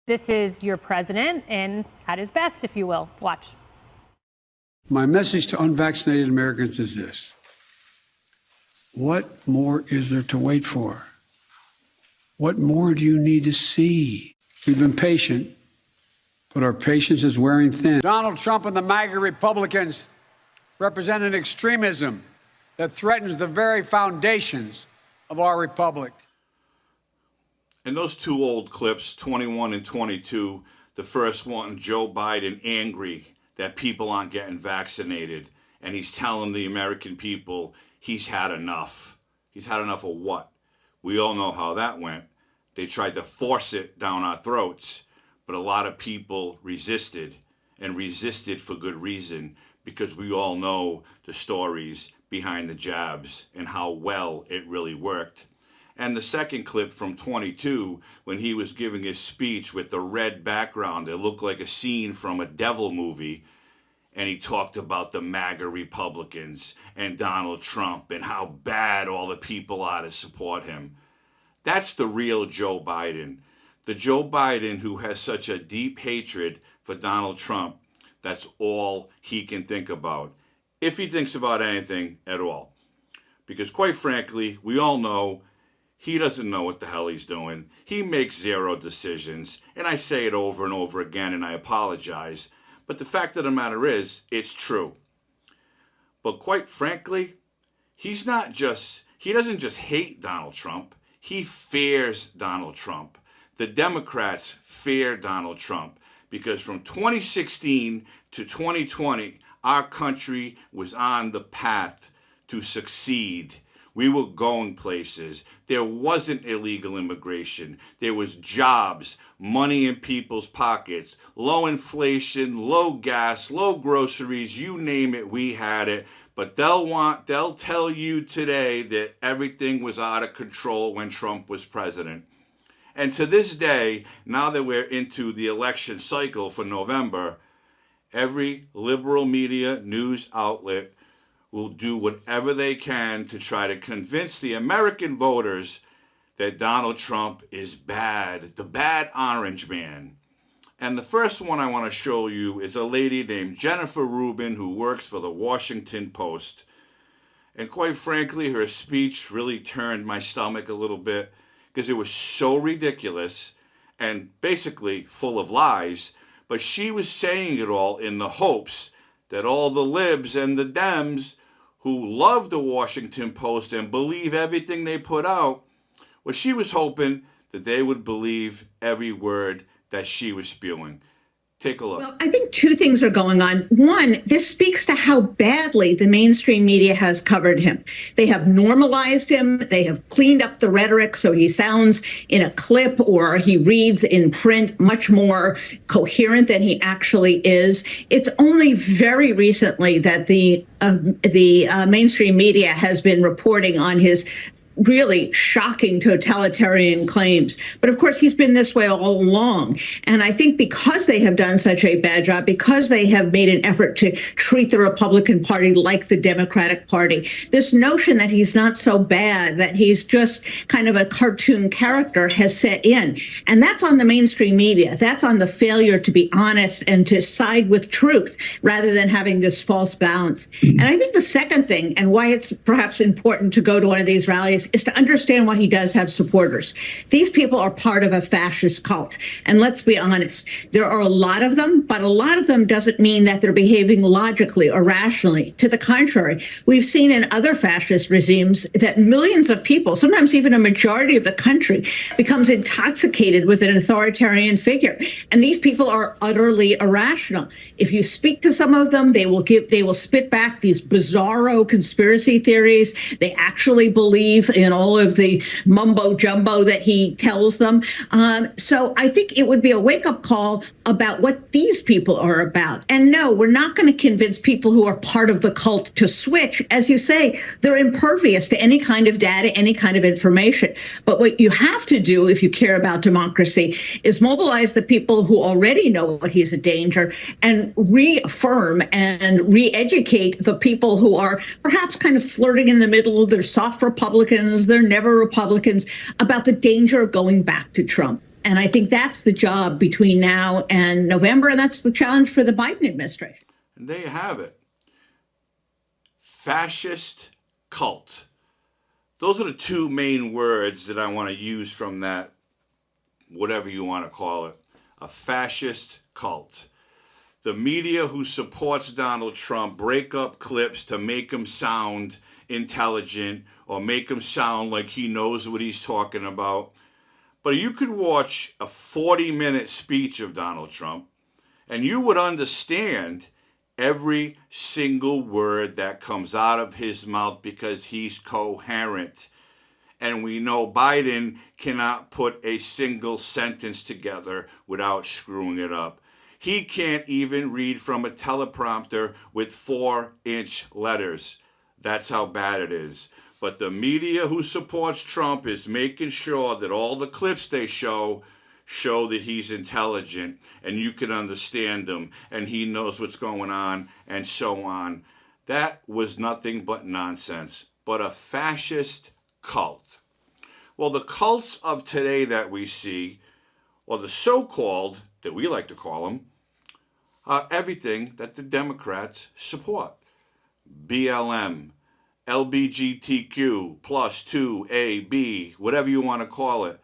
This is your president and at his best, if you will. Watch. My message to unvaccinated Americans is this. What more is there to wait for? What more do you need to see? We've been patient, but our patience is wearing thin. Donald Trump and the MAGA Republicans represent an extremism that threatens the very foundations of our republic. In those two old clips, 21 and 22, the first one, Joe Biden angry that people aren't getting vaccinated, and he's telling the American people he's had enough. He's had enough of what? We all know how that went. They tried to force it down our throats, but a lot of people resisted, and resisted for good reason, because we all know the stories behind the jabs and how well it really worked. And the second clip from 22, when he was giving his speech with the red background, it looked like a scene from a devil movie. And he talked about the MAGA Republicans and Donald Trump and how bad all the people are to support him. That's the real Joe Biden. The Joe Biden who has such a deep hatred for Donald Trump, that's all he can think about. If he thinks about anything at all. Because quite frankly, we all know he doesn't know what the hell he's doing. He makes zero decisions. And I say it over and over again, and I apologize. But the fact of the matter is, it's true. But quite frankly, he doesn't just hate Donald Trump. He fears Donald Trump. The Democrats fear Donald Trump. Because from 2016 to 2020, our country was on the path to succeed. We were going places. There wasn't illegal immigration. There was jobs, money in people's pockets, low inflation, low gas, low groceries, you name it, we had it. But they'll tell you today that everything was out of control when Trump was president. And to this day, now that we're into the election cycle for November, every liberal media news outlet will do whatever they can to try to convince the American voters that Donald Trump is bad, the bad orange man. And the first one I want to show you is a lady named Jennifer Rubin who works for the Washington Post. And quite frankly, her speech really turned my stomach a little bit because it was so ridiculous and basically full of lies. But she was saying it all in the hopes that all the libs and the Dems who love the Washington Post and believe everything they put out, well, she was hoping that they would believe every word that she was spewing. Take a look. Well, I think two things are going on. One, this speaks to how badly the mainstream media has covered him. They have normalized him. They have cleaned up the rhetoric so he sounds in a clip or he reads in print much more coherent than he actually is. It's only very recently that the mainstream media has been reporting on his really shocking totalitarian claims. But of course, he's been this way all along. And I think because they have done such a bad job, because they have made an effort to treat the Republican Party like the Democratic Party, this notion that he's not so bad, that he's just kind of a cartoon character has set in. And that's on the mainstream media. That's on the failure to be honest and to side with truth rather than having this false balance. And I think the second thing, and why it's perhaps important to go to one of these rallies, is to understand why he does have supporters. These people are part of a fascist cult. And let's be honest, there are a lot of them, but a lot of them doesn't mean that they're behaving logically or rationally. To the contrary, we've seen in other fascist regimes that millions of people, sometimes even a majority of the country, becomes intoxicated with an authoritarian figure. And these people are utterly irrational. If you speak to some of them, they will spit back these bizarro conspiracy theories. They actually believe in all of the mumbo jumbo that he tells them. So I think it would be a wake-up call about what these people are about. And no, we're not going to convince people who are part of the cult to switch. As you say, they're impervious to any kind of data, any kind of information. But what you have to do if you care about democracy is mobilize the people who already know what he's a danger and reaffirm and re-educate the people who are perhaps kind of flirting in the middle. They're soft Republicans, they're never Republicans, about the danger of going back to Trump. And I think that's the job between now and November, and that's the challenge for the Biden administration. And there you have it. Fascist cult. Those are the two main words that I want to use from that, whatever you want to call it, a fascist cult. The media who supports Donald Trump break up clips to make him sound intelligent or make him sound like he knows what he's talking about. But you could watch a 40-minute speech of Donald Trump and you would understand every single word that comes out of his mouth because he's coherent. And we know Biden cannot put a single sentence together without screwing it up. He can't even read from a teleprompter with 4-inch letters. That's how bad it is. But the media who supports Trump is making sure that all the clips they show that he's intelligent and you can understand him and he knows what's going on and so on. That was nothing but nonsense, but a fascist cult. Well, the cults of today that we see, or the so-called, that we like to call them, are everything that the Democrats support. BLM, LBGTQ, plus 2AB, whatever you want to call it.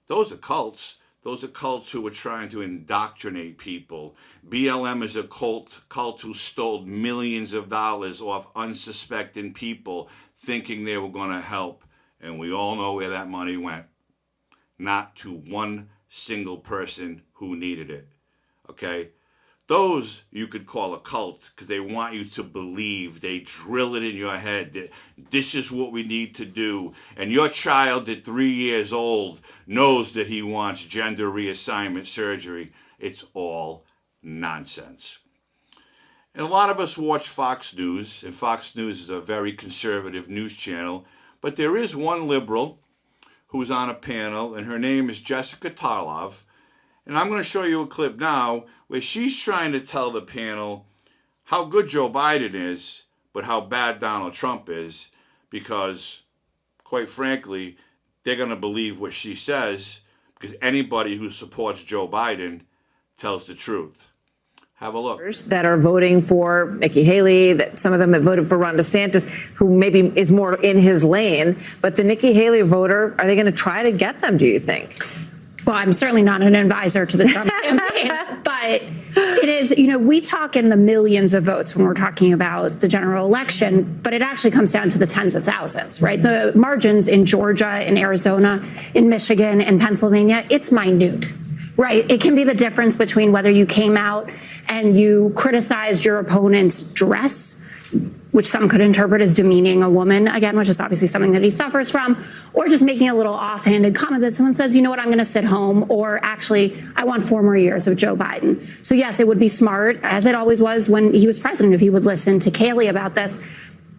Those are cults. Those are cults who are trying to indoctrinate people. BLM is a cult who stole millions of dollars off unsuspecting people thinking they were going to help. And we all know where that money went. Not to one single person who needed it. Okay? Those you could call a cult because they want you to believe. They drill it in your head that this is what we need to do. And your child at 3 years old knows that he wants gender reassignment surgery. It's all nonsense. And a lot of us watch Fox News, and Fox News is a very conservative news channel. But there is one liberal who's on a panel, and her name is Jessica Tarlov. And I'm going to show you a clip now where she's trying to tell the panel how good Joe Biden is, but how bad Donald Trump is, because, quite frankly, they're going to believe what she says, because anybody who supports Joe Biden tells the truth. Have a look. That are voting for Nikki Haley, that some of them have voted for Ron DeSantis, who maybe is more in his lane. But the Nikki Haley voter, are they going to try to get them, do you think? Well, I'm certainly not an advisor to the Trump campaign, but it is, we talk in the millions of votes when we're talking about the general election, but it actually comes down to the tens of thousands, right? The margins in Georgia, in Arizona, in Michigan, in Pennsylvania, it's minute. Right. It can be the difference between whether you came out and you criticized your opponent's dress, which some could interpret as demeaning a woman, again, which is obviously something that he suffers from, or just making a little offhanded comment that someone says, you know what, I'm going to sit home, or actually, I want 4 more years of Joe Biden. So yes, it would be smart, as it always was when he was president, if he would listen to Kayleigh about this.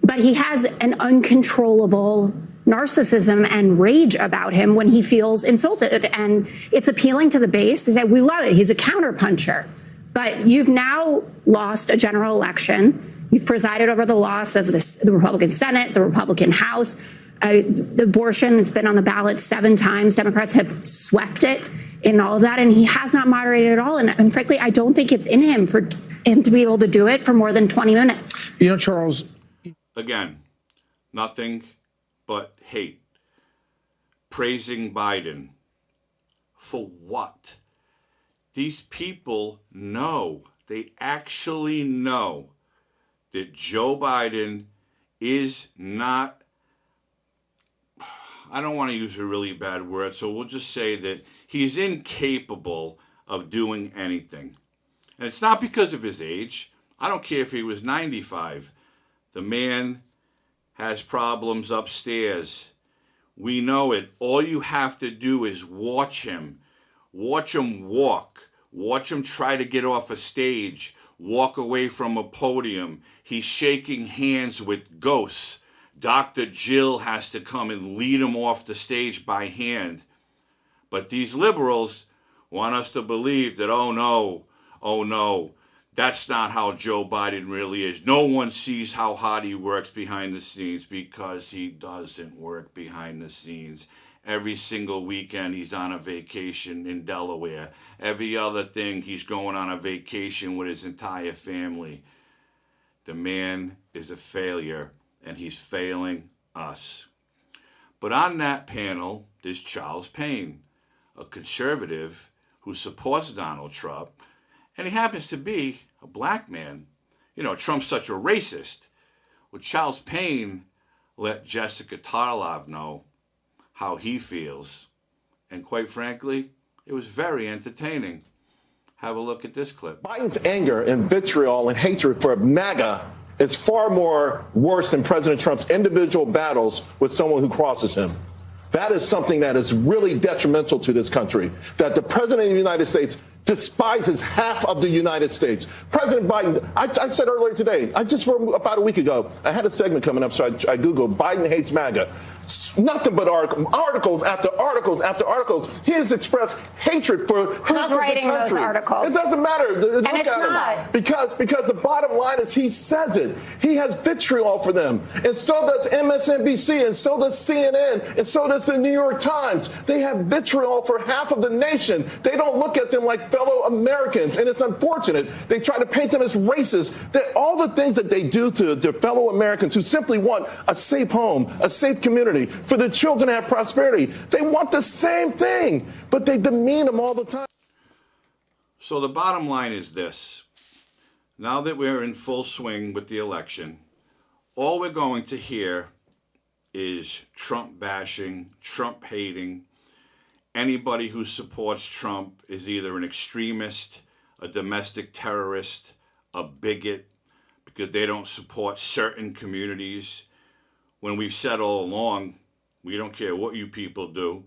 But he has an uncontrollable narcissism and rage about him when he feels insulted. And it's appealing to the base. They say, we love it. He's a counterpuncher. But you've now lost a general election. You've presided over the loss of the Republican Senate, the Republican House. The abortion has been on the ballot 7 times. Democrats have swept it in all of that. And he has not moderated at all. And frankly, I don't think it's in him for him to be able to do it for more than 20 minutes. Charles. Again, nothing but hate. Praising Biden. For what? These people know, they actually know that Joe Biden is not, I don't want to use a really bad word, so we'll just say that he's incapable of doing anything. And it's not because of his age. I don't care if he was 95. The man has problems upstairs. We know it. All you have to do is watch him. Watch him walk. Watch him try to get off a stage. Walk away from a podium. He's shaking hands with ghosts. Dr. Jill has to come and lead him off the stage by hand. But these liberals want us to believe that, oh no, that's not how Joe Biden really is. No one sees how hard he works behind the scenes, because he doesn't work behind the scenes. Every single weekend he's on a vacation in Delaware. Every other thing he's going on a vacation with his entire family. The man is a failure, and he's failing us. But on that panel, there's Charles Payne, a conservative who supports Donald Trump, and he happens to be a black man. You know, Trump's such a racist. Well, Charles Payne let Jessica Tarlov know how he feels. And quite frankly, it was very entertaining. Have a look at this clip. Biden's anger and vitriol and hatred for MAGA is far more worse than President Trump's individual battles with someone who crosses him. That is something that is really detrimental to this country, that the president of the United States despises half of the United States. President Biden, I said earlier today, about a week ago, I had a segment coming up, so I Googled Biden hates MAGA. Nothing but articles after articles after articles. He has expressed hatred for half of the country. Who's writing those articles? It doesn't matter. And it's not. Because the bottom line is he says it. He has vitriol for them. And so does MSNBC, and so does CNN, and so does the New York Times. They have vitriol for half of the nation. They don't look at them like fellow Americans, and it's unfortunate. They try to paint them as racist. That all the things that they do to their fellow Americans who simply want a safe home, a safe community, for the children to have prosperity. They want the same thing, but they demean them all the time. So the bottom line is this. Now that we're in full swing with the election, all we're going to hear is Trump bashing, Trump hating. Anybody who supports Trump is either an extremist, a domestic terrorist, a bigot, because they don't support certain communities. When we've said all along, we don't care what you people do.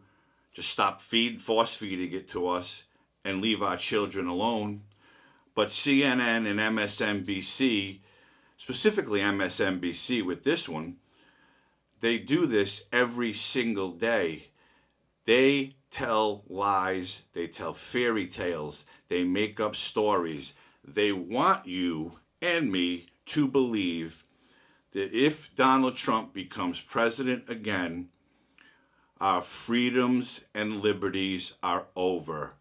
Just stop force feeding it to us and leave our children alone. But CNN and MSNBC, specifically MSNBC with this one, they do this every single day. They tell lies. They tell fairy tales. They make up stories. They want you and me to believe that if Donald Trump becomes president again, our freedoms and liberties are over.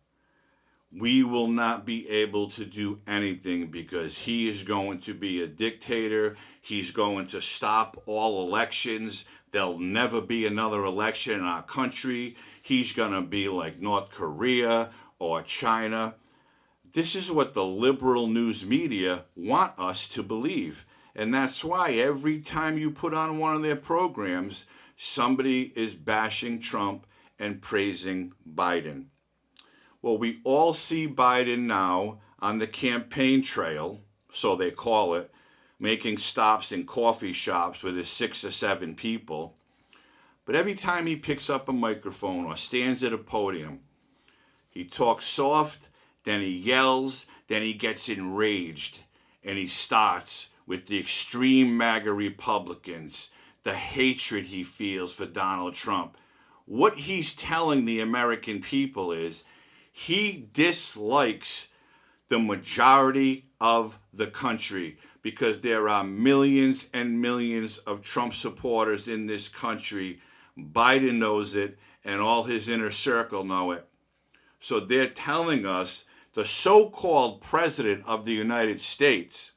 We will not be able to do anything because he is going to be a dictator. He's going to stop all elections. There'll never be another election in our country. He's going to be like North Korea or China. This is what the liberal news media want us to believe. And that's why every time you put on one of their programs, somebody is bashing Trump and praising Biden. Well, we all see Biden now on the campaign trail, so they call it, making stops in coffee shops with his 6 or 7 people. But every time he picks up a microphone or stands at a podium, he talks soft, then he yells, then he gets enraged, and he starts with the extreme MAGA Republicans, the hatred he feels for Donald Trump. What he's telling the American people is he dislikes the majority of the country because there are millions and millions of Trump supporters in this country. Biden knows it, and all his inner circle know it. So they're telling us the so-called president of the United States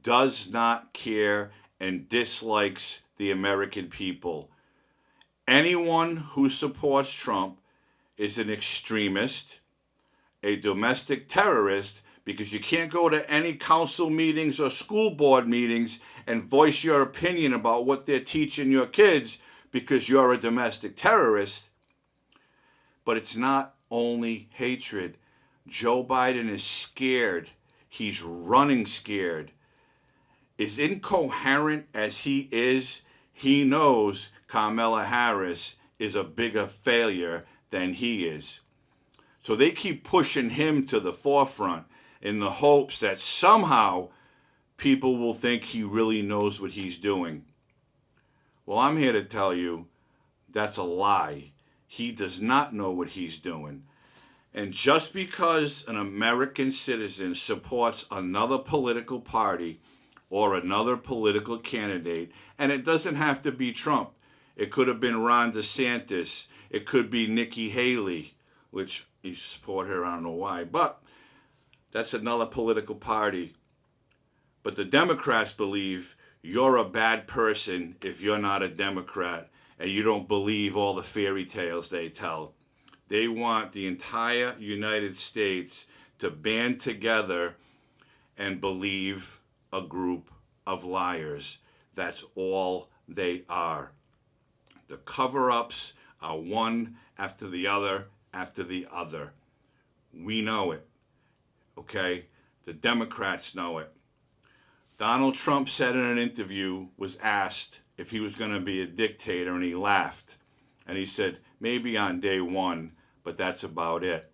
does not care and dislikes the American people. Anyone who supports Trump is an extremist, a domestic terrorist, because you can't go to any council meetings or school board meetings and voice your opinion about what they're teaching your kids because you're a domestic terrorist. But it's not only hatred. Joe Biden is scared. He's running scared. As incoherent as he is, he knows Kamala Harris is a bigger failure than he is. So they keep pushing him to the forefront in the hopes that somehow people will think he really knows what he's doing. Well, I'm here to tell you that's a lie. He does not know what he's doing. And just because an American citizen supports another political party or another political candidate, and it doesn't have to be Trump. It could have been Ron DeSantis. It could be Nikki Haley, which you support her, I don't know why, but that's another political party. But the Democrats believe you're a bad person if you're not a Democrat and you don't believe all the fairy tales they tell. They want the entire United States to band together and believe a group of liars. That's all they are. The cover-ups are one after the other after the other. We know it, okay? The Democrats know it. Donald Trump said in an interview, was asked if he was going to be a dictator, and he laughed. And he said, maybe on day one, but that's about it.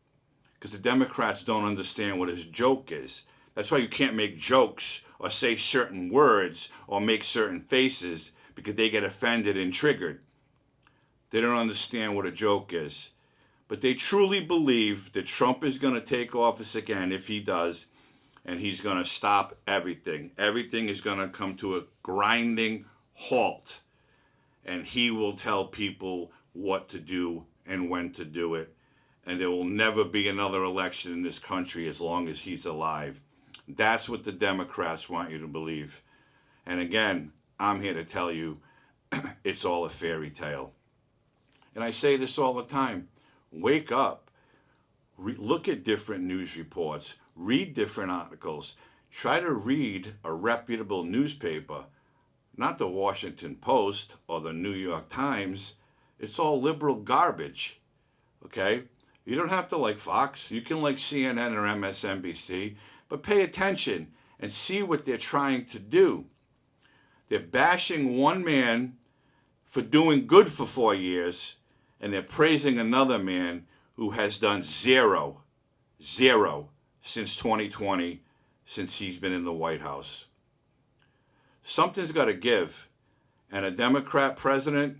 Because the Democrats don't understand what his joke is. That's why you can't make jokes or say certain words or make certain faces, because they get offended and triggered. They don't understand what a joke is. But they truly believe that Trump is going to take office again if he does, and he's going to stop everything. Everything is going to come to a grinding halt, and he will tell people what to do and when to do it. And there will never be another election in this country as long as he's alive. That's what the Democrats want you to believe. And again, I'm here to tell you, it's all a fairy tale. And I say this all the time. Wake up. Look at different news reports. Read different articles. Try to read a reputable newspaper, not the Washington Post or the New York Times. It's all liberal garbage, okay? You don't have to like Fox. You can like CNN or MSNBC, but pay attention and see what they're trying to do. They're bashing one man for doing good for 4 years, and they're praising another man who has done zero since 2020, since he's been in the White House. Something's got to give, and a Democrat president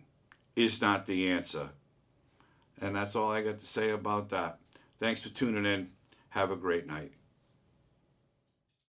is not the answer. And that's all I got to say about that. Thanks for tuning in. Have a great night.